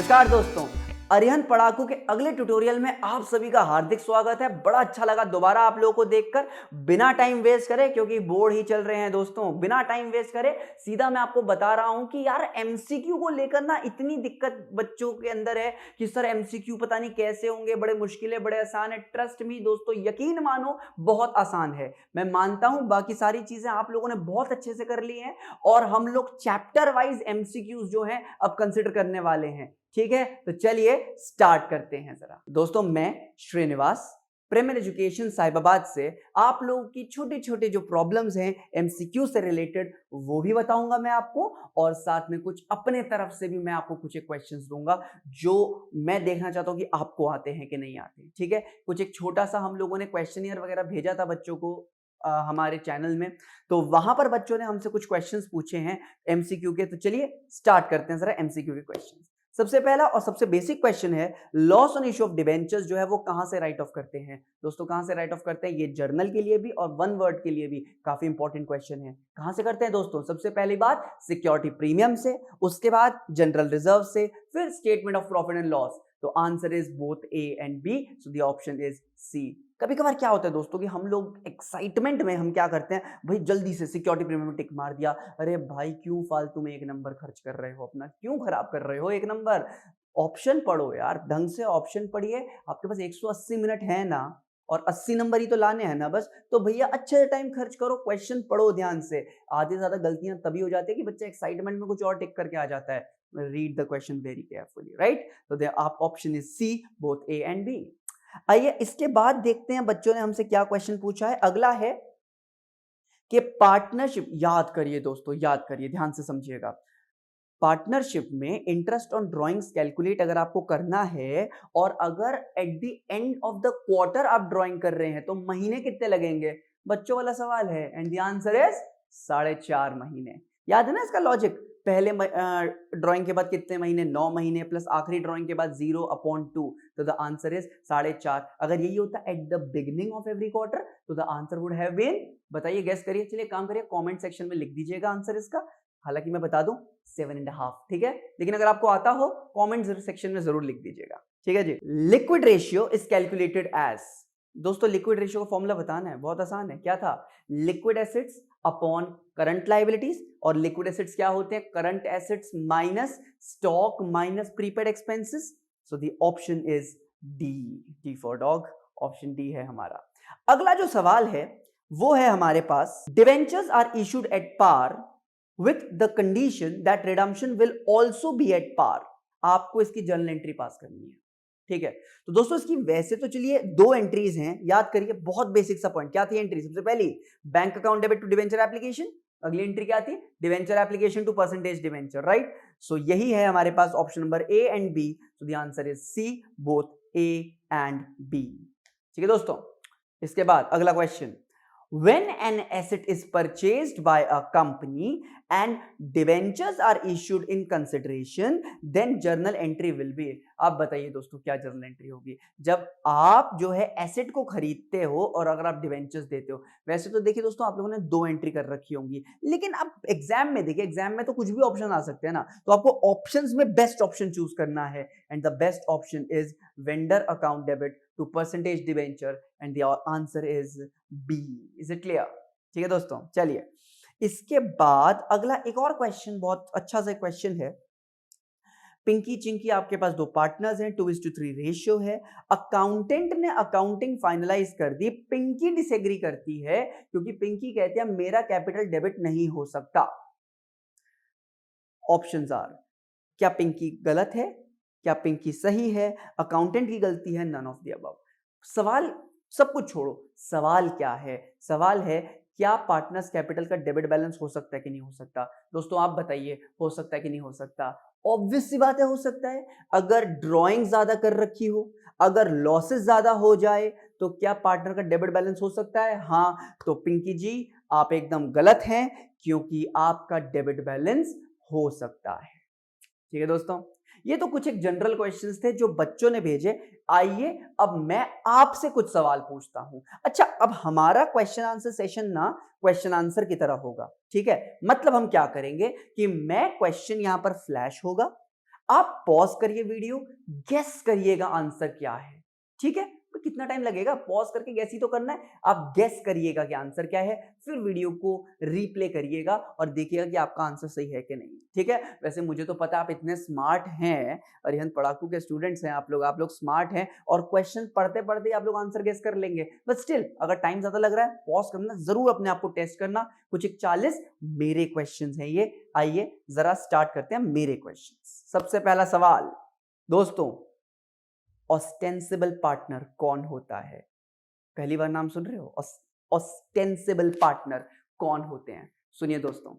नमस्कार दोस्तों, अरिहंत पढ़ाकू के अगले ट्यूटोरियल में आप सभी का हार्दिक स्वागत है। बड़ा अच्छा लगा दोबारा आप लोगों को देखकर। बिना टाइम वेस्ट करे, क्योंकि बोर्ड ही चल रहे हैं दोस्तों, बिना टाइम वेस्ट करे सीधा मैं आपको बता रहा हूं कि यार एमसीक्यू को लेकर ना इतनी दिक्कत बच्चों के अंदर है कि सर एमसीक्यू पता नहीं कैसे होंगे, बड़े मुश्किल है, बड़े आसान है। ट्रस्ट मी दोस्तों, यकीन मानो बहुत आसान है। मैं मानता हूं बाकी सारी चीजें आप लोगों ने बहुत अच्छे से कर ली हैं और हम लोग चैप्टर वाइज एमसीक्यूज जो हैं अब कंसिडर करने वाले हैं। ठीक है, तो चलिए स्टार्ट करते हैं। जरा दोस्तों, मैं श्रीनिवास प्रीमियर एजुकेशन साहिबाबाद से आप लोगों की छोटी छोटी जो प्रॉब्लम्स हैं एमसीक्यू से रिलेटेड वो भी बताऊंगा मैं आपको, और साथ में कुछ अपने तरफ से भी मैं आपको कुछ एक क्वेश्चंस दूंगा जो मैं देखना चाहता हूं कि आपको आते हैं कि नहीं आते। ठीक है, कुछ एक छोटा सा हम लोगों ने क्वेश्चनियर वगैरह भेजा था बच्चों को हमारे चैनल में, तो वहां पर बच्चों ने हमसे कुछ क्वेश्चंस पूछे हैं एमसीक्यू के। तो चलिए स्टार्ट करते हैं जरा एमसीक्यू के क्वेश्चंस। सबसे पहला और सबसे बेसिक क्वेश्चन है, loss on issue of debentures जो है वो कहां से राइट ऑफ करते हैं दोस्तों? कहां से राइट ऑफ करते हैं? ये जर्नल के लिए भी और वन वर्ड के लिए भी काफी इंपॉर्टेंट क्वेश्चन है। कहां से करते हैं दोस्तों? सबसे पहली बात सिक्योरिटी प्रीमियम से, उसके बाद जनरल रिजर्व से, फिर statement of profit and loss. तो answer is both A and B, so the option is C. कभी कभार क्या होता है दोस्तों कि हम लोग एक्साइटमेंट में हम क्या करते हैं, भाई जल्दी से सिक्योरिटी प्रीमियम टिक मार दिया। अरे भाई क्यों फालतू में एक नंबर खर्च कर रहे हो, अपना क्यों खराब कर रहे हो एक नंबर? ऑप्शन पढ़ो यार, ढंग से ऑप्शन पढ़िए। आपके पास 180 मिनट है ना, और 80 नंबर ही तो लाने हैं ना बस, तो भैया अच्छे से टाइम खर्च करो, क्वेश्चन पढ़ो ध्यान से। आधी से ज्यादा गलतियां तभी हो जाती है कि बच्चा एक्साइटमेंट में कुछ और टिक करके आ जाता है। Read the question very carefully, right? तो आप option is C, both A and B. आइए इसके बाद देखते हैं बच्चों ने हमसे क्या क्वेश्चन पूछा है। अगला है कि पार्टनरशिप, याद करिए दोस्तों, याद करिए, ध्यान से समझिएगा। पार्टनरशिप में इंटरेस्ट ऑन ड्राइंग्स कैलकुलेट अगर आपको करना है, और अगर at the end of the quarter आप ड्राइंग कर रहे हैं, तो महीने कितने लगेंगे? बच्चों वाला सवाल है, एंड द आंसर इज 4.5 महीने। याद है ना इसका लॉजिक? पहले ड्राइंग के बाद कितने महीने? 9 महीने, प्लस आखिरी ड्राइंग के बाद 0/2, तो द आंसर इज 4.5। अगर यही होता at the beginning of every quarter, तो the answer would have been, बताइए, गेस करिए। चलिए काम करिए, कमेंट सेक्शन में लिख दीजिएगा आंसर इसका। हालांकि मैं बता दूं 7.5, ठीक है, लेकिन अगर आपको आता हो कमेंट सेक्शन में जरूर लिख दीजिएगा। ठीक है जी। Liquid ratio is calculated as, दोस्तों लिक्विड रेशियो का फॉर्मूला बताना है, बहुत आसान है। क्या था? Liquid assets upon current liabilities, और लिक्विड एसेट्स क्या होते हैं? Current assets minus stock minus prepaid expenses. So the option is D, D for dog, option D है हमारा। अगला जो सवाल है वो है हमारे पास, debentures are issued at par with the condition that redemption will also be at par। आपको इसकी जर्नल एंट्री पास करनी है। ठीक है, तो दोस्तों इसकी वैसे तो चलिए 2 एंट्रीज हैं, याद करिए, बहुत बेसिक सा पॉइंट। क्या थी एंट्री? सबसे पहली bank account debit to debenture application, अगली एंट्री क्या थी? Debenture application to percentage debenture, right? So यही है हमारे पास option number A and B, so the answer is C, both A and B. ठीक है दोस्तों, इसके बाद अगला question, when an asset is purchased by a company and debentures are issued in consideration, then journal entry will be। आप बताइए दोस्तों क्या जर्नल एंट्री होगी जब आप जो है एसेट को खरीदते हो और अगर आप डिवेंचर्स देते हो? वैसे तो देखिए दोस्तों, आप लोगों ने 2 एंट्री कर रखी होंगी, लेकिन अब एग्जाम में देखिए, एग्जाम में तो कुछ भी ऑप्शन आ सकते हैं ना, तो आपको ऑप्शंस में बेस्ट ऑप्शन चूज करना है, and the best option is vendor account debit to percentage debenture, and the answer is B. Is it clear? ठीक है दोस्तों, चलिए इसके बाद अगला एक और क्वेश्चन, बहुत अच्छा सा क्वेश्चन है। पिंकी चिंकी आपके पास 2 पार्टनर्स हैं, 2:3 रेशियो है। अकाउंटेंट ने अकाउंटिंग फाइनलाइज कर दी, पिंकी डिसएग्री करती है क्योंकि पिंकी कहती है मेरा कैपिटल डेबिट नहीं हो सकता। ऑप्शंस आर, क्या पिंकी गलत है, क्या पिंकी सही है, अकाउंटेंट की गलती है, नन ऑफ द अबव। सवाल सब कुछ छोड़ो, सवाल क्या है? सवाल है क्या पार्टनर्स कैपिटल का डेबिट बैलेंस हो सकता है कि नहीं हो सकता? दोस्तों आप बताइए, हो सकता है कि नहीं हो सकता? ऑब्वियस सी बात है, हो सकता है। अगर ड्राइंग ज्यादा कर रखी हो, अगर लॉसेस ज्यादा हो जाए, तो क्या पार्टनर का डेबिट बैलेंस हो सकता है? हाँ, तो पिंकी जी आप एकदम गलत हैं, क्योंकि आपका डेबिट बैलेंस हो सकता है। ठीक है दोस्तों, ये तो कुछ एक जनरल क्वेश्चंस थे जो बच्चों ने भेजे। आइए अब मैं आपसे कुछ सवाल पूछता हूं। अच्छा, अब हमारा क्वेश्चन आंसर सेशन ना क्वेश्चन आंसर की तरह होगा। ठीक है, मतलब हम क्या करेंगे कि मैं क्वेश्चन यहां पर फ्लैश होगा, आप पॉज करिए वीडियो, गेस करिएगा आंसर क्या है, ठीक है। तो कितना टाइम लगेगा, पॉज करके गेस ही तो करना है। आप गेस करिएगा कि आंसर क्या है, फिर वीडियो को रीप्ले करिएगा और देखिएगा कि आपका आंसर सही है कि नहीं, ठीक है। वैसे मुझे तो पता आप इतने स्मार्ट हैं, अरिहंत पढ़ाकू के स्टूडेंट्स हैं आप लोग स्मार्ट हैं और क्वेश्चन पढ़ते पढ़ते आप लोग आंसर गेस कर लेंगे, बट स्टिल अगर टाइम ज्यादा लग रहा है पॉज करना, जरूर अपने आप को टेस्ट करना। कुछ 41 मेरे क्वेश्चन हैं ये, आइए जरा स्टार्ट करते हैं मेरे क्वेश्चन। सबसे पहला सवाल दोस्तों, ऑस्टेंसिबल पार्टनर कौन होता है? पहली बार नाम सुन रहे हो, ऑस्टेंसिबल पार्टनर कौन होते हैं? सुनिए दोस्तों,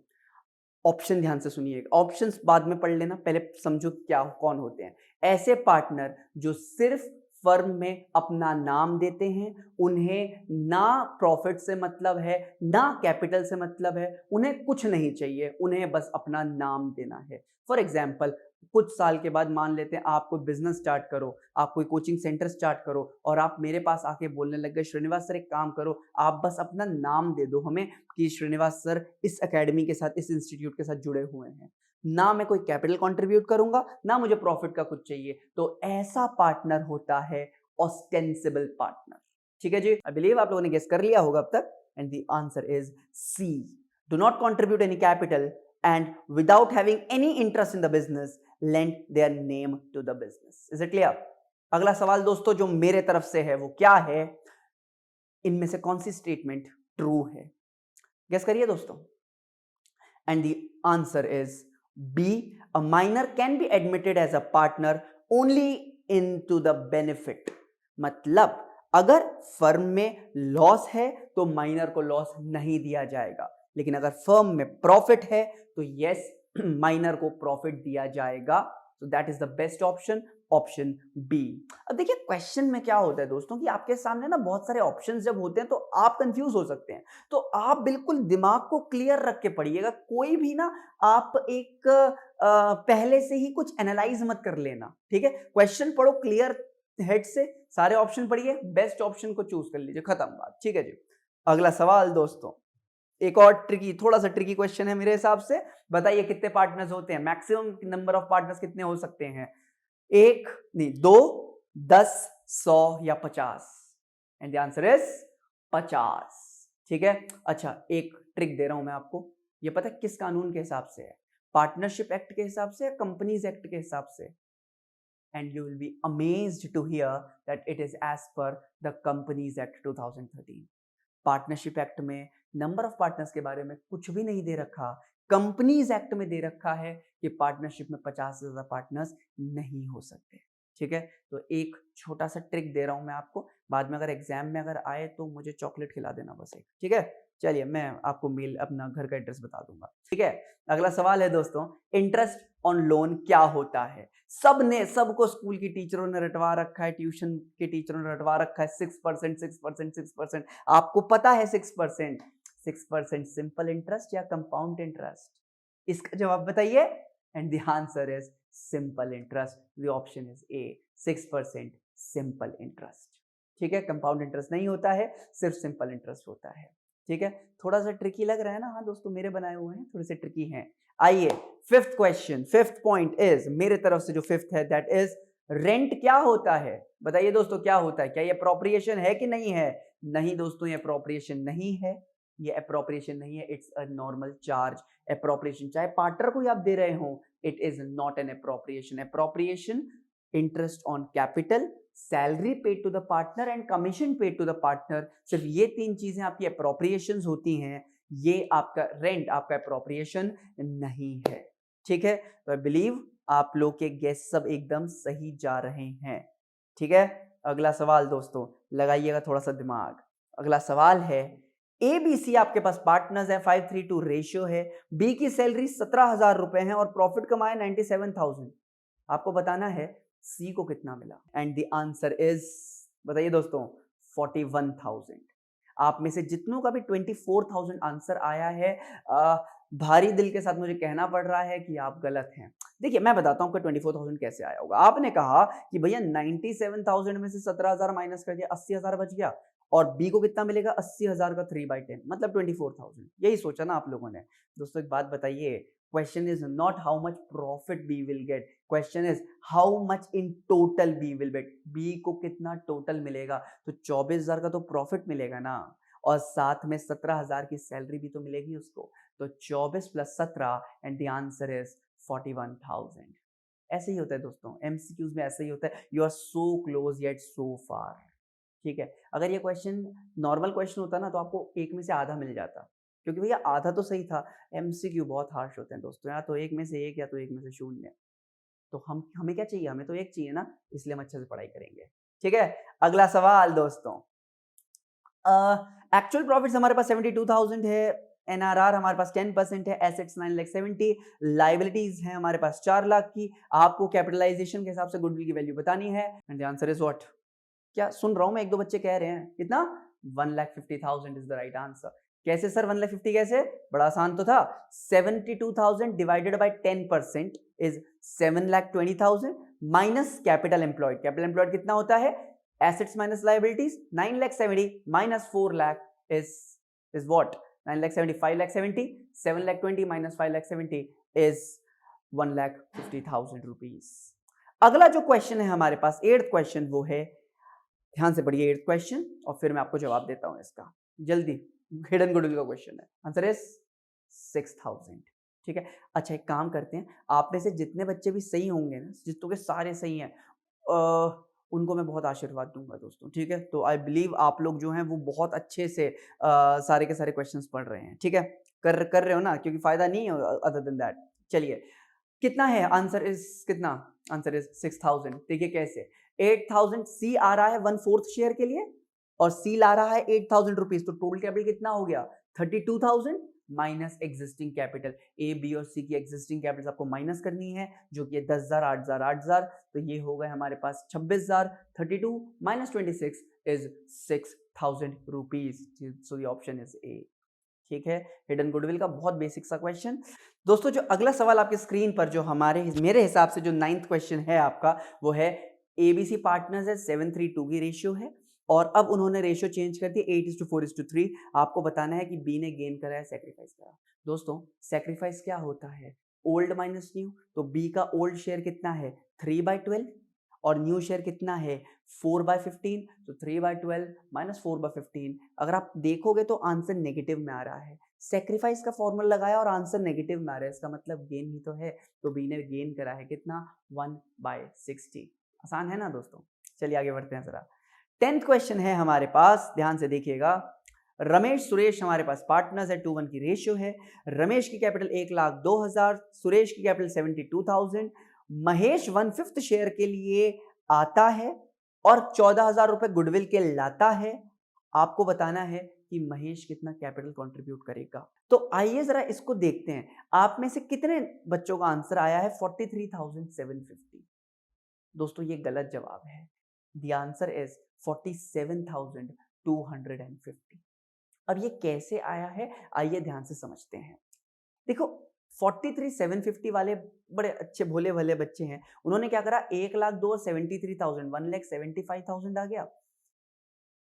ऑप्शन ध्यान से सुनिएगा, ऑप्शंस बाद में पढ़ लेना, पहले समझो क्या कौन होते हैं। ऐसे पार्टनर जो सिर्फ फर्म में अपना नाम देते हैं, उन्हें ना प्रॉफिट से मतलब है ना कैपिटल से मतलब है, उन्हें कुछ नहीं चाहिए, उन्हें बस अपना नाम देना है। फॉर एग्जाम्पल, कुछ साल के बाद मान लेते हैं आप कोई बिजनेस स्टार्ट करो, आप कोई कोचिंग सेंटर स्टार्ट करो और आप मेरे पास आके बोलने लग गए श्रीनिवास सर एक काम करो, आप बस अपना नाम दे दो हमें कि श्रीनिवास सर इस एकेडमी के साथ, इस इंस्टीट्यूट के साथ जुड़े हुए हैं, ना मैं कोई कैपिटल कंट्रीब्यूट करूंगा ना मुझे प्रॉफिट का कुछ चाहिए, तो ऐसा पार्टनर होता है ऑस्टेंसिबल पार्टनर, ठीक है जी। आई बिलीव आप लोगों ने गेस कर लिया होगा अब तक, and the answer is C, do not contribute any capital and without having any interest in the business lend their name to the business. Is it clear? अगला सवाल दोस्तों जो मेरे तरफ से है वो क्या है, इनमें से कौन सी स्टेटमेंट ट्रू है? गेस करिए दोस्तों, and the answer is B, a minor can be admitted as a partner only into the benefit. मतलब अगर फर्म में लॉस है तो माइनर को लॉस नहीं दिया जाएगा, लेकिन अगर फर्म में प्रॉफिट है तो यस माइनर को प्रॉफिट दिया जाएगा। So that is the best option, option B. अब देखिए क्वेश्चन में क्या होता है दोस्तों कि आपके सामने ना बहुत सारे ऑप्शंस जब होते हैं तो आप कंफ्यूज हो सकते हैं, तो आप बिल्कुल दिमाग को क्लियर रख के पढ़िएगा, कोई भी ना आप एक पहले से ही कुछ एनालाइज मत कर लेना, ठीक है। क्वेश्चन पढ़ो क्लियर हेड से, सारे ऑप्शन पढ़िए, बेस्ट ऑप्शन को चूज कर लीजिए, खत्म बात, ठीक है जी। अगला सवाल दोस्तों, एक और ट्रिकी, थोड़ा सा ट्रिकी क्वेश्चन है मेरे हिसाब से। बताइए कितने पार्टनर्स होते हैं, मैक्सिमम नंबर ऑफ पार्टनर्स कितने हो सकते हैं? एक नहीं, 2, 10, 100 या 50? एंड द आंसर इज 50, ठीक है। अच्छा एक ट्रिक दे रहा हूं मैं आपको, ये पता है किस कानून के हिसाब से है? पार्टनरशिप एक्ट के हिसाब से या कंपनीज एक्ट के हिसाब से? And you will be amazed to hear that it is as per the companies act 2013। Partnership act में नंबर ऑफ पार्टनर्स के बारे में कुछ भी नहीं दे रखा, कंपनीज एक्ट में दे रखा है कि पार्टनरशिप में 50 से ज्यादा पार्टनर्स नहीं हो सकते, ठीक है। तो एक छोटा सा ट्रिक दे रहा हूं मैं आपको, बाद में अगर एग्जाम में अगर आए तो मुझे चॉकलेट खिला देना बस एक, ठीक है। चलिए मैं आपको मेल अपना घर का एड्रेस बता दूंगा, ठीक है। अगला सवाल है दोस्तों, इंटरेस्ट ऑन लोन क्या होता है? सबको स्कूल की टीचरों ने रटवा रखा है, ट्यूशन के टीचरों ने रटवा रखा है 6%, 6%, 6%। आपको पता है 6%, 6% सिंपल इंटरेस्ट या कंपाउंड इंटरेस्ट? इसका जवाब बताइए, and the answer is simple interest. The option is a, 6% simple interest, ठीक है। कंपाउंड इंटरेस्ट नहीं होता है, सिर्फ सिंपल इंटरेस्ट होता है, ठीक है। थोड़ा सा ट्रिकी लग रहा है ना? हाँ दोस्तों मेरे बनाए हुए हैं, थोड़े से ट्रिकी हैं। आइए fifth question, fifth point is मेरे तरफ से जो फिफ्थ है दैट इज रेंट क्या होता है? बताइए दोस्तों क्या होता है, क्या ये अप्रोप्रिएशन है कि नहीं है? नहीं दोस्तों ये अप्रोप्रिएशन नहीं है, ये अप्रोप्रिएशन नहीं है, it's a normal charge. Appropriation चाहे पार्टनर को ही आप दे रहे हो, it is not an appropriation. Appropriation interest on capital, salary paid to the partner and commission paid to the partner, सिर्फ ये तीन चीजें आपकी अप्रोप्रिएशंस होती हैं। ये आपका रेंट आपका अप्रोप्रिएशन नहीं है, ठीक है। तो आई बिलीव आप लोग के गेस सब एकदम सही जा रहे हैं, ठीक है। अगला सवाल दोस्तों लगाइएगा थोड़ा सा दिमाग। अगला सवाल है, एबीसी आपके पास पार्टनर्स है, 532 रेशियो है, बी की सैलरी 17,000 रुपए है और प्रॉफिट कमाए 97,000। आपको बताना है सी को कितना मिला, एंड द आंसर इज, बताइए दोस्तों, 41,000। आप में से जितनों का भी 24,000 आंसर आया है, भारी दिल के साथ मुझे कहना पड़ रहा है कि आप गलत हैं। देखिए मैं बताता हूँ कि 24,000 कैसे आया होगा। आपने कहा कि भैया 97,000 में से 17,000 माइनस कर दिया, 80,000 बच गया, और बी को कितना मिलेगा? 80,000 का 3/10 मतलब 24,000। यही सोचा ना आप लोगों ने। दोस्तों एक बात बताइए, question is not how much profit B will get, question is how much in total B will get, B को कितना टोटल मिलेगा, तो 24,000 का तो प्रॉफिट मिलेगा ना, और साथ में 17,000 की सैलरी भी तो मिलेगी उसको, तो 24 + 17 एंड द आंसर इज 41,000। ऐसे ही होता है दोस्तों, एमसीक्यूज में ऐसे ही होता है, you are so close yet so far. ठीक है, अगर ये क्वेश्चन नॉर्मल क्वेश्चन होता ना तो आपको एक में से आधा मिल जाता, क्योंकि भैया आधा तो सही था। एमसीक्यू बहुत हार्श होते हैं दोस्तों, या तो एक में से एक या तो एक में से शून्य। तो हमें क्या चाहिए, हमें तो एक चाहिए ना, इसलिए हम अच्छे से पढ़ाई करेंगे। ठीक है, अगला सवाल दोस्तों, एक्चुअल प्रॉफिट्स हमारे पास 72,000 है, एनआरआर हमारे पास 10% है, एसेट्स 9,70,000, लाइबिलिटीज है हमारे पास 4 लाख की। आपको कैपिटलाइजेशन के हिसाब से गुडविल की वैल्यू बतानी है, and the answer is what? क्या सुन रहा हूं मैं, एक दो बच्चे कह रहे हैं कितना, 1,50,000 इज द राइट आंसर। कैसे सर 1,50,000 कैसे? बड़ा आसान तो था, 72,000 divided by 10% is 7,20,000 minus capital employed. Capital employed कितना होता है? Assets minus liabilities, 9,70,000 minus 4 lakh is what? 9,70,000 5,70,000, 7,20,000 minus 5,70,000 is 1,50,000 rupees. अगला जो क्वेश्चन है हमारे पास, 8th क्वेश्चन, वो है, ध्यान से पढ़िए 8th क्वेश्चन और फिर मैं आपको जवाब देता हूं इसका जल्दी। हिडन गुडविल का क्वेश्चन है, आंसर इज 6,000। ठीक है, अच्छा एक काम करते हैं, आप में से जितने बच्चे भी सही होंगे ना, जितनों के सारे सही हैं, उनको मैं बहुत आशीर्वाद दूंगा दोस्तों। ठीक है, तो आई बिलीव आप लोग जो हैं वो बहुत अच्छे से सारे के सारे क्वेश्चंस पढ़ रहे हैं। ठीक है, कर रहे हो ना, क्योंकि फायदा नहीं है अदर देन दैट। चलिए, कितना है आंसर इज, कितना आंसर इज 6,000। देखिए कैसे, 8,000 सी आ रहा है 1/4 शेयर के लिए, और सी ला रहा है 8,000 रुपीज, तो टोटल कैपिटल कितना हो गया? 32,000 minus existing capital. A B और सी की एग्जिस्टिंग कैपिटल आपको माइनस करनी है, जो कि 10,000 8,000 8,000, तो ये हो गए हमारे पास 26,000। 32 minus 26 is 6,000 rupees. So the option is a. ठीक है, हिडन गुडविल का बहुत बेसिक सा क्वेश्चन। दोस्तों जो अगला सवाल आपकी स्क्रीन पर, जो मेरे हिसाब से जो 9th क्वेश्चन है आपका, वो है एबीसी पार्टनर्स है 7:3:2 की रेशियो है, और अब उन्होंने रेशियो चेंज कर दी 8:4:3। आपको बताना है कि बी ने गेन करा है, सेक्रीफाइस करा। दोस्तों सेक्रीफाइस क्या होता है? Old minus new. तो बी का ओल्ड शेयर कितना है? 3/12, और न्यू शेयर कितना है? 4/15। तो 3/12 माइनस 4/15, अगर आप देखोगे तो आंसर नेगेटिव में आ रहा है। सेक्रीफाइस का फॉर्मूला लगाया और आंसर नेगेटिव में आ रहा है, इसका मतलब गेन ही तो है। तो बी ने गेन करा है कितना? 1/60। आसान है ना दोस्तों? चलिए आगे बढ़ते हैं जरा। 10th क्वेश्चन है हमारे पास, ध्यान से देखिएगा। रमेश सुरेश हमारे पास पार्टनर्स है, 2:1 की रेशियो है। रमेश की कैपिटल 1,02,000, सुरेश की कैपिटल 72,000। महेश 1/5 शेयर के लिए आता है और 14,000 रुपए गुडविल के लाता है। आपको बताना है कि महेश कितना कैपिटल कंट्रीब्यूट करेगा। तो आइए जरा इसको देखते हैं, आप में से कितने बच्चों का आंसर आया है 43,750। दोस्तों ये गलत जवाब है, द आंसर इज 47,250। अब ये कैसे आया है, आइए ध्यान से समझते हैं। देखो 43,750 वाले बड़े अच्छे भोले भले बच्चे हैं, उन्होंने क्या करा, 1,02,000 और 73,000, 1,75,000 आ गया।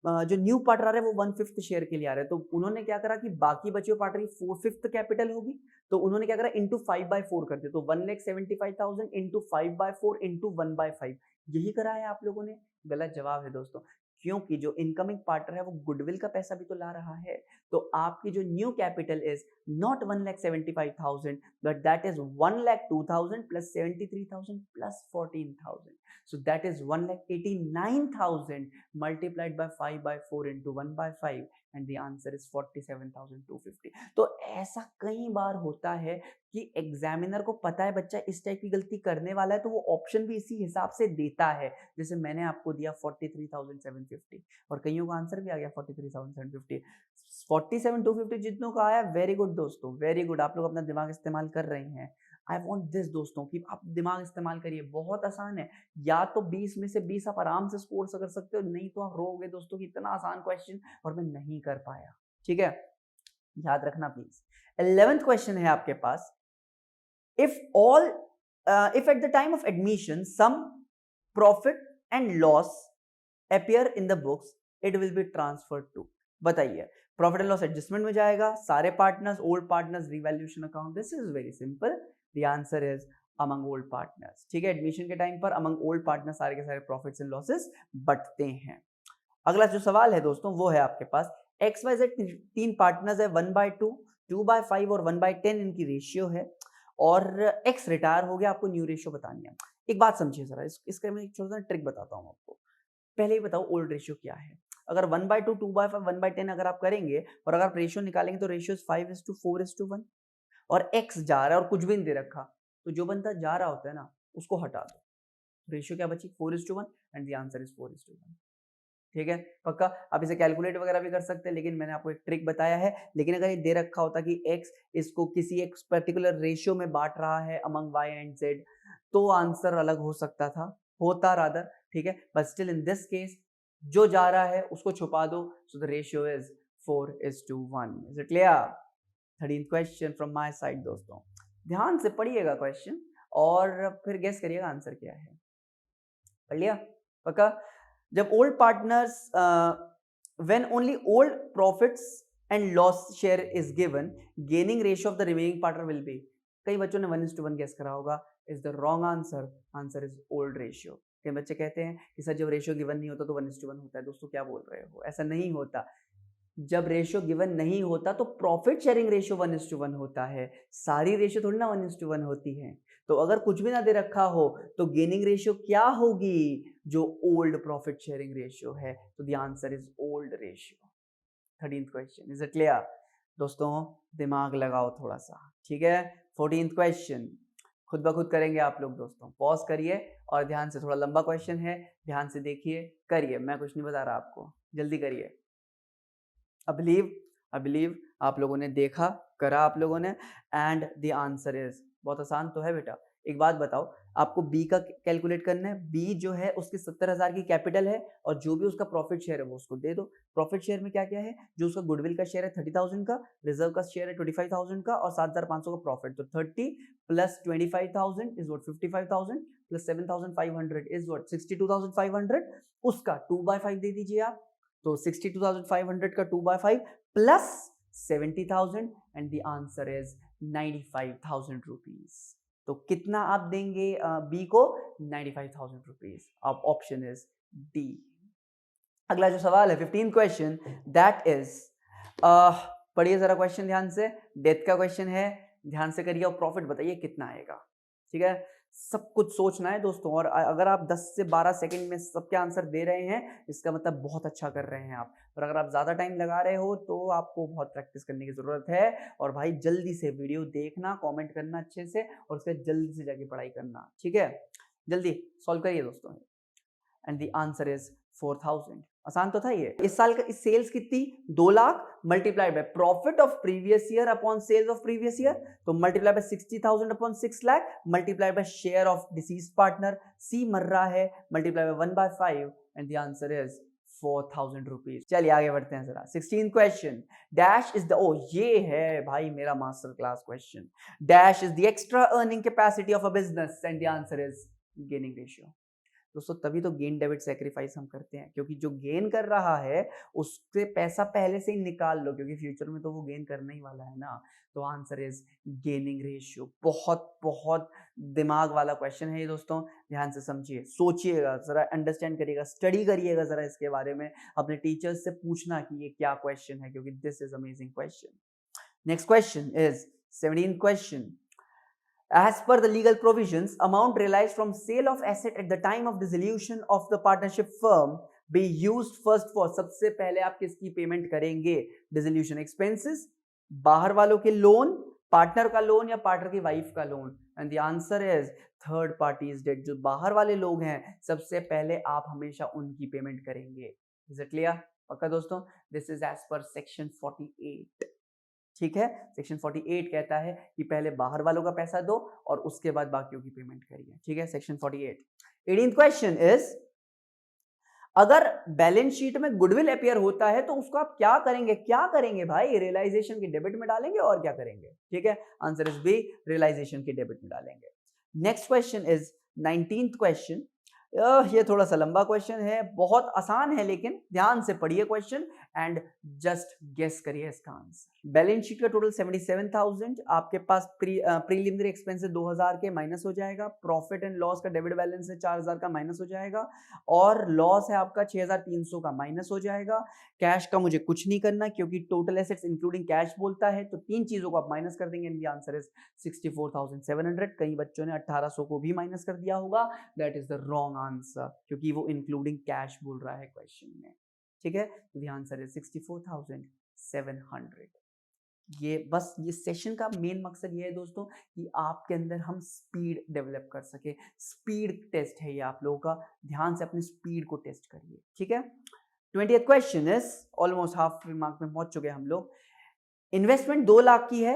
जो न्यू पार्टनर है वो 1/5 शेयर के लिए आ रहे हैं, तो उन्होंने क्या करा कि बाकी बचे हुए पार्टनर की 4/5 कैपिटल होगी, तो उन्होंने क्या करा, इंटू 5/4 कर दिया, तो 1,75,000 इंटू 5/4 इंटू 1/5, यही करा है आप लोगों ने। गलत जवाब है दोस्तों, क्योंकि जो इनकमिंग पार्टनर है वो गुडविल का पैसा भी तो ला रहा है। तो आपकी जो new capital is not 1,75,000, but that is 1,02,000 plus 73,000 plus 14,000, so that is 1,89,000 multiplied by 5/4 into 1/5, and the answer is 47,250। तो ऐसा कई बार होता है कि एग्जामिनर को पता है बच्चा इस टाइप की गलती करने वाला है, तो वो ऑप्शन भी इसी हिसाब से देता है, जैसे मैंने आपको दिया 43,750, और कईयों का आंसर भी आ गया 43,750। 47,250 जितनों का आया, वेरी गुड दोस्तों, वेरी गुड, आप लोग अपना दिमाग इस्तेमाल कर रहे हैं। आई वॉन्ट दिस दोस्तों कि आप दिमाग इस्तेमाल करिए, बहुत आसान है। या तो 20 में से 20 आप आराम से स्कोर कर सकते हो, नहीं तो आप रोगे दोस्तों कि इतना आसान क्वेश्चन और मैं नहीं कर पाया। ठीक है, याद रखना प्लीज। 11th क्वेश्चन है आपके पास, if at the time of admission some profit and loss appear in the books, it will be transferred to. बताइए, प्रॉफिट एंड लॉस एडजस्टमेंट में जाएगा, सारे partners, old partners, revaluation account. This is very simple, the answer is among old partners. ठीक है, admission के time पर among old partner सारे के सारे प्रॉफिट्स एंड लॉसेस बंटते हैं। अगला जो सवाल है दोस्तों वो है आपके पास XYZ 3 पार्टनर्स है, 1/2, 2/5 और 1/10 इनकी रेशियो है और X रिटायर हो गया, आपको न्यू रेशियो बतानी है। एक बात समझिए जरा, इसका मैं एक छोटा सा ट्रिक बताता हूँ आपको। पहले ही बताओ ओल्ड रेशियो क्या है। अगर 1/2, 2/5, 1/10 अगर आप करेंगे और अगर आप रेशियो निकालेंगे तो रेशियो 5:4:1 और X जा रहा है और कुछ भी नहीं दे रखा, तो जो बंदा जा रहा होता है ना उसको हटा दो, रेशियो क्या बची 4:1 एंड द आंसर इज 4:1। ठीक है, पक्का। आप इसे कैलकुलेट वगैरह भी कर सकते हैं, लेकिन मैंने आपको एक ट्रिक बताया है। लेकिन अगर ये दे रखा होता कि x इसको किसी एक पर्टिकुलर रेशियो में बांट रहा है अमंग y एंड z, तो आंसर अलग हो सकता था, होता रादर। ठीक है, but still in this case जो जा रहा है उसको छुपा दो, so the ratio is 4:1। Is it clear? 13th question from my side. दोस्तों ध्यान से पढ़िएगा क्वेश्चन और फिर गेस करिएगा आंसर क्या है। पढ़ लिया? पक्का। जब old partners when only old profits and loss share is given, gaining ratio of the remaining partner will be. कई बच्चों ने 1:1 गेस करा होगा, is the wrong answer. Answer is old ratio. कई बच्चे कहते हैं कि सर जब रेशियो गिवन नहीं होता तो 1:1 होता है। दोस्तों क्या बोल रहे हो, ऐसा नहीं होता। जब रेशियो गिवन नहीं होता तो प्रॉफिट शेयरिंग रेशियो 1:1 होता है, सारी रेशियो थोड़ी ना 1:1 होती है। तो अगर कुछ भी ना दे रखा हो तो गेनिंग रेशियो क्या होगी, जो ओल्ड प्रॉफिट शेयरिंग रेशियो है। तो the answer is old ratio. 13th question. Is it clear? दोस्तों दिमाग लगाओ थोड़ा सा, ठीक है। 14th क्वेश्चन खुद ब खुद करेंगे आप लोग। दोस्तों पॉज करिए और ध्यान से, थोड़ा लंबा क्वेश्चन है, ध्यान से देखिए, करिए, मैं कुछ नहीं बता रहा आपको, जल्दी करिए। आई बिलीव आप लोगों ने देखा, करा आप लोगों ने, एंड द आंसर इज, बहुत आसान तो है बेटा। एक बात बताओ, आपको बी का कैलकुलेट करना है। बी जो है उसकी 70,000 की कैपिटल है और जो भी उसका प्रॉफिट शेयर है वो उसको दे दो। प्रॉफिट शेयर में क्या क्या है, जो उसका गुडविल का शेयर है 30,000 का, रिजर्व का शेयर है 25,000 का और 7,500 का प्रॉफिट। तो 30 plus 25,000 is what 55,000 plus 7,500 is what 62,500। उसका 2/5 दे दीजिए आप, तो 62,500 का 2/5 plus 70,000 and the answer is 95,000 rupees. तो कितना आप देंगे बी को, 95,000 रुपीज। अब ऑप्शन इज डी। अगला जो सवाल है 15th क्वेश्चन, दैट इज, पढ़िए जरा क्वेश्चन ध्यान से, डेथ का क्वेश्चन है, ध्यान से करिए और प्रॉफिट बताइए कितना आएगा। ठीक है, सब कुछ सोचना है दोस्तों, और अगर आप 10 से 12 सेकंड में सबके आंसर दे रहे हैं इसका मतलब बहुत अच्छा कर रहे हैं आप। और अगर आप ज्यादा टाइम लगा रहे हो तो आपको बहुत प्रैक्टिस करने की जरूरत है। और भाई जल्दी से वीडियो देखना, कमेंट करना अच्छे से, और उसके जल्दी से जाके पढ़ाई करना। ठीक है, जल्दी सॉल्व करिए दोस्तों। And the answer is 4,000। आसान तो था ये। इस साल का इस सेल्स कितनी, 2 lakh multiplied by profit of previous year upon sales of previous year, तो multiply by 60,000 upon 6 lakh multiply by share of deceased partner, C मर रहा है, multiply by 1/5 and the answer is 4,000 rupees. चलिए आगे बढ़ते हैं जरा। 16th question, dash is the, ओ ये है भाई मेरा master class question, dash is the extra earning capacity of a business and the answer is gaining ratio. दोस्तों तभी तो गेन डेबिट सेक्रीफाइस हम करते हैं, क्योंकि जो गेन कर रहा है उससे पैसा पहले से ही निकाल लो, क्योंकि फ्यूचर में तो वो गेन करने ही वाला है ना। तो आंसर इज गेनिंग रेशियो। बहुत बहुत दिमाग वाला क्वेश्चन है ये दोस्तों, ध्यान से समझिए, सोचिएगा जरा, अंडरस्टैंड करिएगा, स्टडी करिएगा जरा इसके बारे में, अपने टीचर्स से पूछना कि ये क्या क्वेश्चन है, क्योंकि this is amazing question. Next question is 17th question, as per the legal provisions, amount realized from sale of asset at the time of dissolution of the partnership firm be used first for, सबसे पहले आप किसकी payment करेंगे, dissolution expenses, बाहर वालों के loan, partner का loan या पार्टनर की वाइफ का loan, and the answer is third parties debt. जो बाहर वाले लोग हैं सबसे पहले आप हमेशा उनकी पेमेंट करेंगे। Is it clear? पक्का दोस्तों, this is as per section 48। ठीक है, सेक्शन 48 कहता है कि पहले बाहर वालों का पैसा दो और उसके बाद बाकियों की पेमेंट करिए। ठीक है, सेक्शन 48। 18th क्वेश्चन इज, अगर बैलेंस शीट में गुडविल अपीयर होता है तो उसको आप क्या करेंगे, क्या करेंगे भाई, रियलाइजेशन की डेबिट में डालेंगे और क्या करेंगे। ठीक है, आंसर इज बी, रियलाइजेशन की डेबिट में डालेंगे। Next question is 19th question, ये थोड़ा सा लंबा क्वेश्चन है, बहुत आसान है, लेकिन ध्यान से पढ़िए क्वेश्चन एंड जस्ट गेस करिए इसका आंसर। बैलेंस शीट का टोटल 77,000, आपके पास प्रीलिमिनरी एक्सपेंसेस 2,000 के माइनस हो जाएगा, प्रॉफिट एंड लॉस का डेबिट बैलेंस है 4,000 का माइनस हो जाएगा, और लॉस है आपका 6,300 का माइनस हो जाएगा। कैश का मुझे कुछ नहीं करना क्योंकि टोटल एसेट्स इंक्लूडिंग कैश बोलता है, तो तीन चीजों को आप माइनस कर देंगे एंड द आंसर इज 64,700। कई बच्चों ने 1,800 को भी माइनस कर दिया होगा, that is the wrong answer क्योंकि वो इंक्लूडिंग कैश बोल रहा है क्वेश्चन में। ठीक है, द आंसर इज 64,700। ये बस ये सेशन का मेन मकसद ये है दोस्तों कि आपके अंदर हम स्पीड डेवलप कर सके। स्पीड टेस्ट है ये आप लोगों का, ध्यान से अपनी स्पीड को टेस्ट करिए। ठीक है, 20th question is almost half mark में पहुंच चुके हैं हम लोग। इन्वेस्टमेंट 2 लाख की है,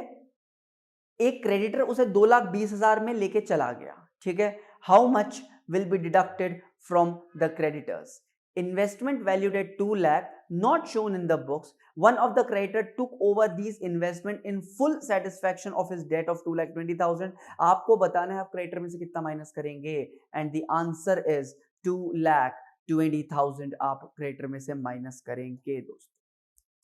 एक क्रेडिटर उसे 2,20,000 में लेके चला गया। ठीक है, how much will be deducted from the creditors? Investment valued at 2 lakh, not shown in the books. One of the creditor took over these investment in full satisfaction of his debt of 2,20,000. आपको बताना है आप creditor में से कितना minus करेंगे, and the answer is 2,20,000 आप creditor में से माइनस करेंगे दोस्तों।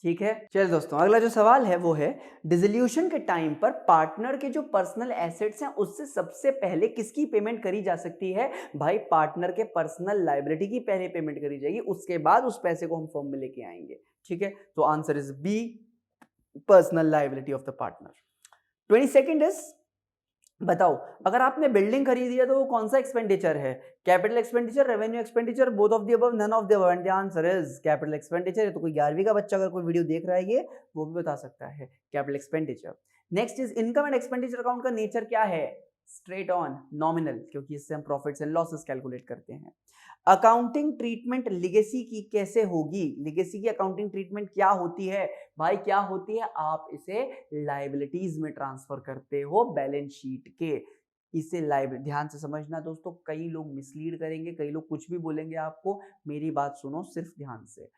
ठीक है, चलिए दोस्तों अगला जो सवाल है वो है डिसोल्यूशन के टाइम पर पार्टनर के जो पर्सनल एसेट्स हैं उससे सबसे पहले किसकी पेमेंट करी जा सकती है? भाई पार्टनर के पर्सनल लायबिलिटी की पहले पेमेंट करी जाएगी, उसके बाद उस पैसे को हम फॉर्म में लेके आएंगे। ठीक है, तो answer is B, personal liability of the partner. 22nd is बताओ अगर आपने बिल्डिंग खरीदी है तो वो कौन सा एक्सपेंडिचर है? Capital expenditure, revenue expenditure, both of the above, none of the above, and the answer is capital expenditure. तो कोई 11वीं का बच्चा अगर कोई वीडियो देख रहा है ये वो भी बता सकता है capital expenditure. Next is income and expenditure account का नेचर क्या है? स्ट्रेट ऑन, नॉमिनल, क्योंकि इससे हम प्रॉफिट्स एंड लॉसेस कैलकुलेट करते हैं। अकाउंटिंग ट्रीटमेंट लिगेसी की कैसे होगी? लिगेसी की अकाउंटिंग ट्रीटमेंट क्या होती है? भाई क्या होती है, आप इसे लायबिलिटीज में ट्रांसफर करते हो बैलेंस शीट के, इसे लायबिलिटी। ध्यान से समझना दोस्तों, कई लोग मिसलीड करेंगे, कई लोग कुछ भी बोलेंगे आपको, मेरी बात सुनो सिर्फ ध्यान से।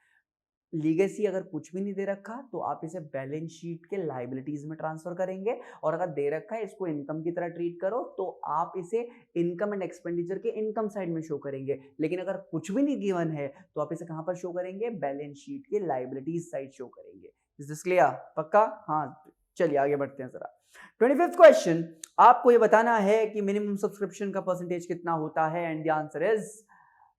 लीगेसी अगर कुछ भी नहीं दे रखा तो आप इसे बैलेंस शीट के लायबिलिटीज में ट्रांसफर करेंगे, और अगर दे रखा है इसको इनकम की तरह ट्रीट करो तो आप इसे इनकम एंड एक्सपेंडिचर के इनकम साइड में शो करेंगे। लेकिन अगर कुछ भी नहीं गिवन है तो आप इसे कहां पर शो करेंगे? बैलेंस शीट के लायबिलिटीज साइड शो करेंगे। Is this clear? पक्का? हाँ, चलिए आगे बढ़ते हैं जरा। 25th क्वेश्चन, आपको ये बताना है कि मिनिमम सब्सक्रिप्शन का परसेंटेज कितना होता है, एंड द आंसर इज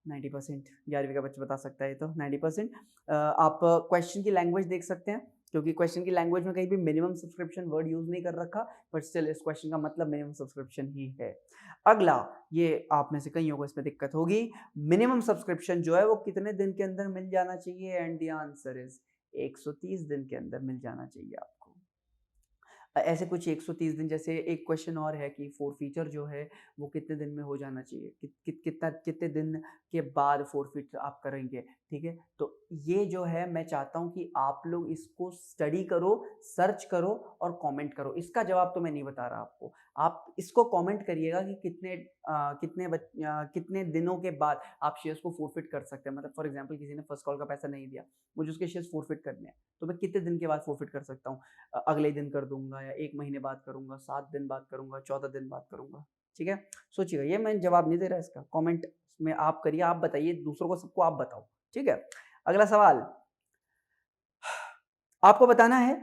90%। 11वीं का बच्चा बता सकता है तो 90%। आप क्वेश्चन की लैंग्वेज देख सकते हैं, क्योंकि क्वेश्चन की लैंग्वेज में कहीं भी मिनिमम सब्सक्रिप्शन वर्ड यूज नहीं कर रखा, बट स्टिल इस क्वेश्चन का मतलब मिनिमम सब्सक्रिप्शन ही है। अगला, ये आप में से कईयों को इसमें दिक्कत होगी, मिनिमम सब्सक्रिप्शन जो है वो कितने दिन के अंदर मिल जाना चाहिए, एंड द आंसर इज 130 दिन के अंदर मिल जाना चाहिए आपको। ऐसे कुछ 130 दिन, जैसे एक क्वेश्चन और है कि फोर फीचर जो है वो कितने दिन में हो जाना चाहिए, कितने दिन के बाद फोर फीचर आप करेंगे। ठीक है, तो ये जो है मैं चाहता हूँ कि आप लोग इसको स्टडी करो, सर्च करो और कमेंट करो। इसका जवाब तो मैं नहीं बता रहा आपको, आप इसको कमेंट करिएगा कि कितने दिनों के बाद आप शेयर्स को फोरफिट कर सकते हैं। मतलब फॉर एग्जांपल किसी ने फर्स्ट कॉल का पैसा नहीं दिया, मुझे उसके शेयर्स फोरफिट करने हैं, तो मैं कितने दिन के बाद फोरफिट कर सकता हूँ? अगले दिन कर दूंगा, या 1 महीने बाद करूंगा, 7 दिन बाद करूंगा, 14 दिन बाद करूंगा। ठीक है, सोचिएगा, ये मैं जवाब नहीं दे रहा इसका, कमेंट में आप करिए, आप बताइए, दूसरों को सबको आप बताओ। ठीक है, अगला सवाल आपको बताना है।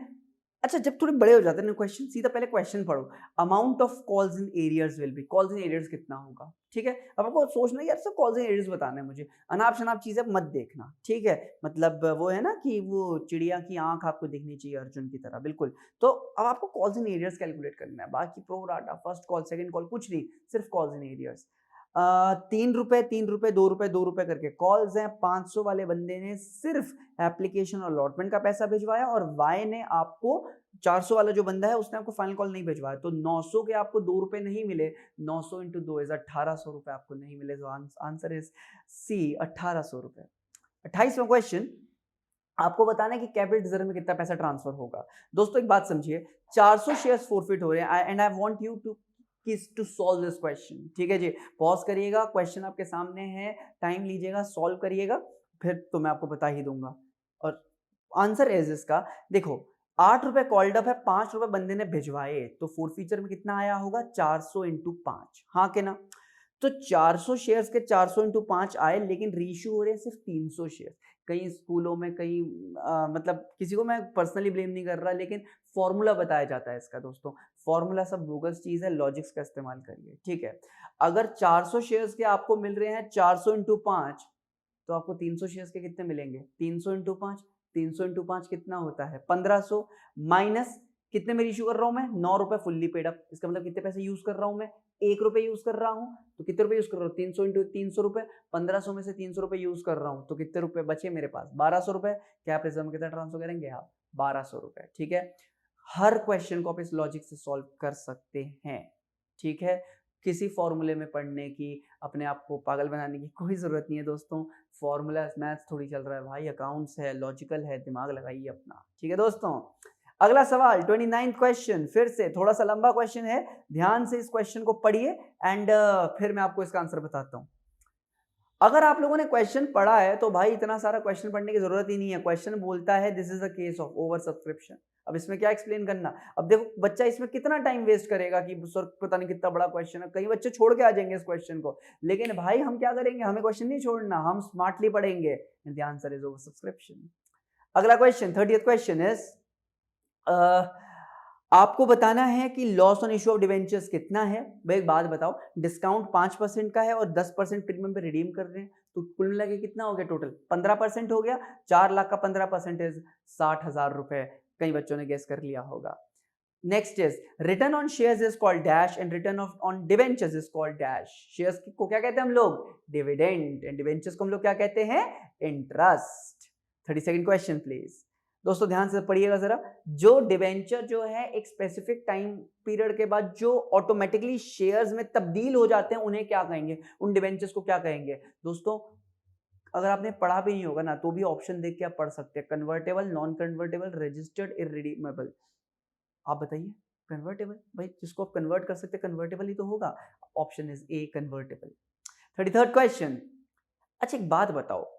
अच्छा, जब थोड़े बड़े हो जाते हैं ना क्वेश्चन, सीधा पहले क्वेश्चन पढ़ो। Amount of calls in arrears will be, calls in arrears कितना होगा? ठीक है, अब आपको सोचना यार सर कॉल्स इन एरियर्स बताना है मुझे, अनाप शनाप चीजें मत देखना। ठीक है, मतलब वो है ना कि वो चिड़िया की आंख आपको दिखनी चाहिए अर्जुन की तरह, बिल्कुल। तो अब आपको कॉल्स इन एरियर्स कैलकुलेट करना है, बाकी pro rata, first call, second call कुछ नहीं, सिर्फ कॉल्स इन एरियर्स। 3 रुपए 3 रुपए 2 रुपए 2 रुपए करके कॉल्स हैं। 500 वाले बंदे ने सिर्फ एप्लीकेशन और अलॉटमेंट का पैसा भिजवाया, और वाई ने आपको 400 वाला जो बंदा है उसने आपको फाइनल कॉल नहीं भिजवाया, तो 900 के आपको 2 रुपए नहीं मिले। 900 इंटू 2 इज 1800 रुपए आपको नहीं मिले, तो आंसर इज सी, 1800 रुपए। 28वां क्वेश्चन, आपको बताना है कि कैपिटल रिजर्व में कितना पैसा ट्रांसफर होगा। दोस्तों एक बात समझिए, 400 शेयर्स फोरफिट हो रहे हैं, and I want you to solve this question. ठीक है जी, पॉज करिएगा, क्वेश्चन आपके सामने है, टाइम लीजिएगा, सॉल्व करिएगा, फिर तो मैं आपको बता ही दूंगा। और आंसर इज इसका, देखो 8 रुपए कॉल्ड अप है, 5 रुपए बंदे ने भिजवाए, तो फोर फीचर में कितना आया होगा? 400 इंटू 5, हाँ के ना? तो 400 शेयर्स के 400 इंटू 5 आए, लेकिन रीइश्यू हो रहे हैं सिर्फ 300 शेयर। कई स्कूलों में कई मतलब किसी को मैं पर्सनली ब्लेम नहीं कर रहा, लेकिन फॉर्मूला बताया जाता है इसका दोस्तों। फॉर्मूला सब बोगस चीज़ है, लॉजिक्स का इस्तेमाल करिए, ठीक है। अगर 400 शेयर्स के आपको मिल रहे हैं 400 इंटू 5, तो आपको 300 शेयर्स के कितने मिलेंगे? 300 इंटू 5, 300 इंटू 5 कितना होता है? 1500 माइनस कितने में इशू कर रहा हूं मैं? 9 रुपए फुल्ली पेड अप। इसका मतलब कितने पैसे यूज कर रहा हूं मैं? 1 रुपए यूज कर रहा हूं, तो कितने रुपए यूज कर रहा हूं? 300 इंटू 300 रुपए, 1500 में से 300 रुपए यूज कर रहा हूं, तो कितने रुपए बचे मेरे पास? 1200 रुपए। कैप रिजर्व में कितना ट्रांसफर करेंगे आप? 1200 रुपए, ठीक है। हर क्वेश्चन को आप इस लॉजिक से सॉल्व कर सकते हैं, ठीक है। किसी फॉर्मूले में पढ़ने की, अपने आप को पागल बनाने की कोई जरूरत नहीं है दोस्तों। फॉर्मूला मैथ्स थोड़ी चल रहा है भाई, अकाउंट्स है, लॉजिकल है, दिमाग लगाइए अपना, ठीक है दोस्तों। अगला सवाल 29th क्वेश्चन, फिर से थोड़ा सा लंबा क्वेश्चन है, ध्यान से इस क्वेश्चन को पढ़िए एंड फिर मैं आपको इसका आंसर बताता हूं। अगर आप लोगों ने क्वेश्चन पढ़ा है तो भाई इतना सारा क्वेश्चन पढ़ने की जरूरत ही नहीं है। क्वेश्चन बोलता है this is a case of over subscription. अब इसमें क्या एक्सप्लेन करना? अब देखो बच्चा इसमें कितना टाइम वेस्ट करेगा कि सर पता नहीं कितना बड़ा क्वेश्चन है, कई बच्चे छोड़ के आ जाएंगे इस क्वेश्चन को। लेकिन भाई हम क्या करेंगे? हमें क्वेश्चन नहीं छोड़ना, हम स्मार्टली पढ़ेंगे। The answer is over subscription. अगला क्वेश्चन 30th क्वेश्चन इज आपको बताना है कि loss on issue of debentures कितना है। भाई एक बात बताओ, डिस्काउंट 5% का है और 10% प्रीमियम पे रिडीम कर रहे हैं, तो कुल मिला के कितना हो गया टोटल? 15% हो गया। 4 लाख का 15% इज 60,000 रुपए। कई बच्चों ने गेस कर लिया होगा। Next is return on shares is called dash and return on debentures is called dash. Shares को क्या कहते हैं हम लोग? डिविडेंड। एंड डिवेंचर्स को हम लोग क्या कहते हैं? इंटरेस्ट। 32nd question please. दोस्तों ध्यान से पढ़िएगा जरा। जो डिवेंचर जो है एक स्पेसिफिक टाइम पीरियड के बाद जो ऑटोमेटिकली शेयर्स में तब्दील हो जाते हैं, उन्हें क्या कहेंगे? उन डिवेंचर्स को क्या कहेंगे? दोस्तों अगर आपने पढ़ा भी नहीं होगा ना, तो भी ऑप्शन देख के आप पढ़ सकते हैं। Convertible, non convertible, registered, irredeemable. आप बताइए। कन्वर्टेबल, भाई जिसको आप कन्वर्ट कर सकते हैं कन्वर्टेबल ही तो होगा। Option is a, convertible. 33rd question. अच्छा एक बात बताओ,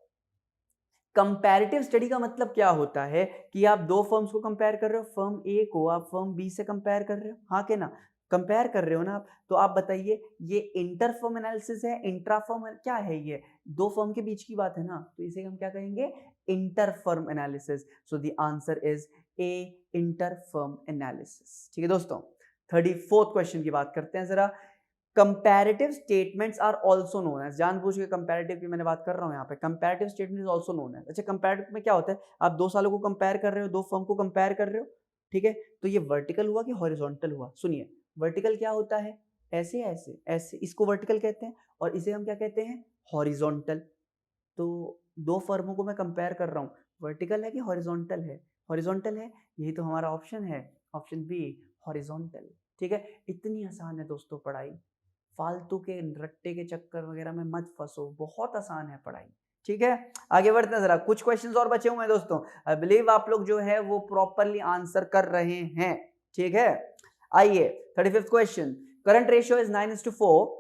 कंपैरेटिव स्टडी का मतलब क्या होता है? कि आप दो फर्म्स को कंपेयर कर रहे हो, फर्म ए को आप फर्म बी से कंपेयर कर रहे हो, हाँ के ना? कंपेयर कर रहे हो ना आप, तो आप बताइए ये इंटर फर्म एनालिसिस है, इंट्रा फर्म है, क्या है ये? दो फर्म के बीच की बात है ना, तो इसे हम क्या कहेंगे? Inter firm analysis. So the answer is a, inter firm analysis, ठीक है दोस्तों। 34th क्वेश्चन की बात करते हैं जरा। Comparative statements are also known as, जानबूझ के कंपैरेटिव की मैंने बात कर रहा हूं यहाँ पे। Comparative statement is also known as. अच्छा कंपैरेटिव में क्या होता है? आप दो सालों को कंपेयर कर रहे हो, दो फर्म को कंपेयर कर रहे हो, ठीक है। तो ये वर्टिकल हुआ कि हॉरिजॉन्टल हुआ? सुनिए, वर्टिकल क्या होता है? ऐसे ऐसे ऐसे, इसको वर्टिकल कहते हैं, और इसे हम क्या कहते हैं? हॉरिजॉन्टल। तो दो फर्मों को मैं कंपेयर कर रहा हूँ, वर्टिकल है कि हॉरिजॉन्टल है? हॉरिजॉन्टल है, यही तो हमारा ऑप्शन है, ऑप्शन बी, हॉरिजॉन्टल, ठीक है। इतनी आसान है दोस्तों पढ़ाई, फालतू के रट्टे के चक्कर वगैरह में मत फंसो, बहुत आसान है पढ़ाई, ठीक है। आगे बढ़ते हैं जरा, कुछ क्वेश्चंस और बचे हुए हैं दोस्तों। आई बिलीव आप लोग जो है वो प्रॉपरली आंसर कर रहे हैं, ठीक है। आइए 35th question. Current ratio is 9:4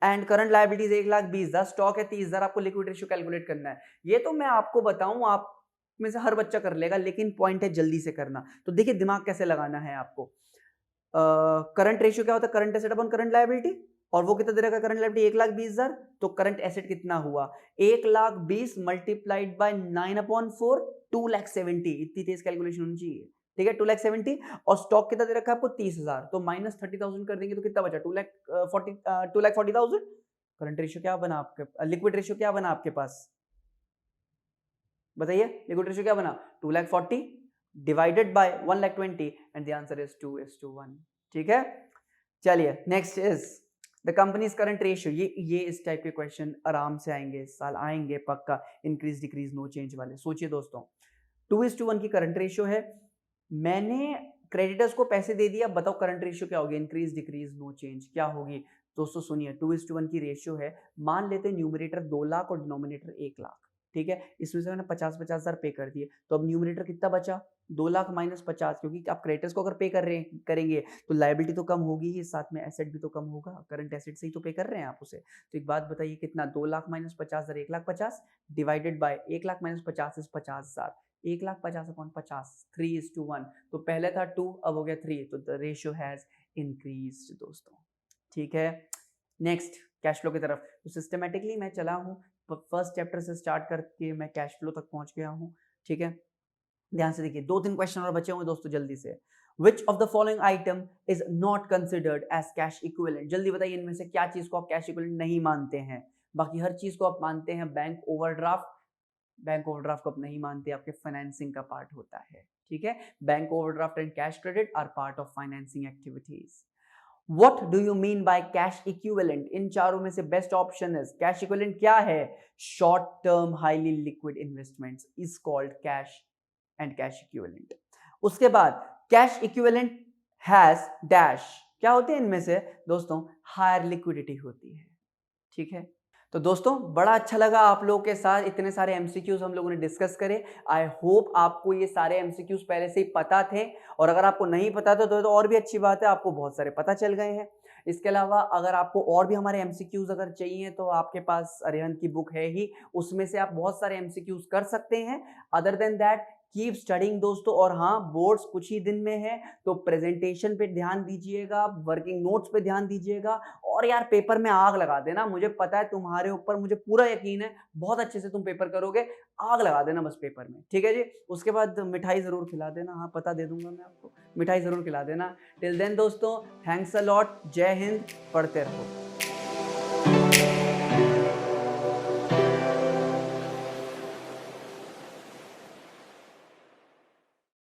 and current liabilities 1,20,000, stock है 30,000, आपको लिक्विड रेशियो कैलकुलेट करना है। ये तो मैं आपको बताऊं, आप में से हर बच्चा कर लेगा, लेकिन पॉइंट है जल्दी से करना। तो देखिए दिमाग कैसे लगाना है आपको। करंट रेशियो क्या होता है? Current asset upon current liability, और वो कितना दे रखा है? करंट लायबिलिटी 1,20,000, तो करंट एसेट कितना हुआ? 1,20,000 मल्टीप्लाइड बाय 9/4, 2,70,000। इतनी तेज कैलकुलेशन होनी चाहिए, ठीक है। 2,70,000, और स्टॉक कितना दे रखा है आपको? 30,000, तो माइनस 30,000 कर देंगे तो कितना बचा? 2,40,000। करंट रेशियो क्या बना आपके? लिक्विड रेशियो क्या बना आपके पास? बताइए, लिक्विड रेशियो क्या बना? 2,40,000 divided by 1,20,000 and the answer is 2:1, ठीक है। चलिए next is the companies current ratio. ये इस टाइप के क्वेश्चन आराम से आएंगे इस साल, आएंगे पक्का। इंक्रीज डिक्रीज नो चेंज वाले। सोचिए दोस्तों, 2:1 की करंट रेशियो है, मैंने क्रेडिटर्स को पैसे दे दिया, बताओ करंट रेशियो क्या होगी? इंक्रीज डिक्रीज नो चेंज क्या होगी? दोस्तों सुनिए, 2:1 की रेशियो है। मान लेते हैं न्यूमरेटर 2 लाख और डिनोमिनेटर 1 लाख, ठीक है। इसमें से मैंने 50-50 हजार पे कर दिए, तो अब न्यूमरेटर कितना बचा? 2 लाख माइनस 50, क्योंकि आप क्रेडिटर्स को अगर पे कर रहे करेंगे तो लायबिलिटी तो कम होगी ही, साथ में एसेट भी तो कम होगा, करंट एसेट से ही तो पे कर रहे हैं आप उसे। तो एक बात बताइए, कितना? 2 लाख माइनस 50 हजार, 1,50,000 divided by 1 lakh minus 50 is 50,000, 1,50,000 upon 50, 3:1। तो पहले था 2, अब हो गया 3, तो द रेशियो हैज इंक्रीज्ड दोस्तों, ठीक है। नेक्स्ट कैश फ्लो की तरफ, तो सिस्टमेटिकली मैं चला हूँ, फर्स्ट चैप्टर से स्टार्ट करके मैं कैश फ्लो तक पहुंच गया हूँ, ठीक है। ध्यान से देखिए, 2-3 क्वेश्चन और बचे हुए दोस्तों, जल्दी से। Which of the following item is not considered as cash equivalent? जल्दी बताइए, इनमें से क्या चीज को आप कैश इक्विवेलेंट नहीं मानते हैं? बाकी हर चीज को आप मानते हैं। बैंक ओवरड्राफ्ट, बैंक ओवरड्राफ्ट को आप नहीं मानते, आपके फाइनेंसिंग का पार्ट होता है, ठीक है। Bank overdraft and cash credit are part of financing activities. What do you mean by cash equivalent? इन चारों में से बेस्ट ऑप्शन है कैश इक्विवेलेंट। क्या है? Short term highly liquid investments is called cash and cash equivalent. उसके बाद cash equivalent has dash, क्या होते हैं इनमें से दोस्तों? हायर लिक्विडिटी होती है, ठीक है। तो दोस्तों बड़ा अच्छा लगा आप लोगों के साथ इतने सारे एमसीक्यूज हम लोगों ने डिस्कस करे। आई होप आपको ये सारे एमसीक्यूज पहले से ही पता थे, और अगर आपको नहीं पता था तो और भी अच्छी बात है, आपको बहुत सारे पता चल गए हैं। इसके अलावा अगर आपको और भी हमारे एमसीक्यूज अगर चाहिए तो आपके पास अरिहंत की बुक है ही, उसमें से आप बहुत सारे एमसीक्यूज कर सकते हैं। Other than that keep studying दोस्तों। और हाँ, बोर्ड्स कुछ ही दिन में है, तो प्रेजेंटेशन पे ध्यान दीजिएगा, वर्किंग नोट्स पे ध्यान दीजिएगा, और यार पेपर में आग लगा देना। मुझे पता है तुम्हारे ऊपर, मुझे पूरा यकीन है बहुत अच्छे से तुम पेपर करोगे। आग लगा देना बस पेपर में, ठीक है जी। उसके बाद मिठाई जरूर खिला देना, हाँ पता दे दूंगा मैं आपको, मिठाई जरूर खिला देना। टिल देन दोस्तों, थैंक्स अ लॉट, जय हिंद, पढ़ते रहो।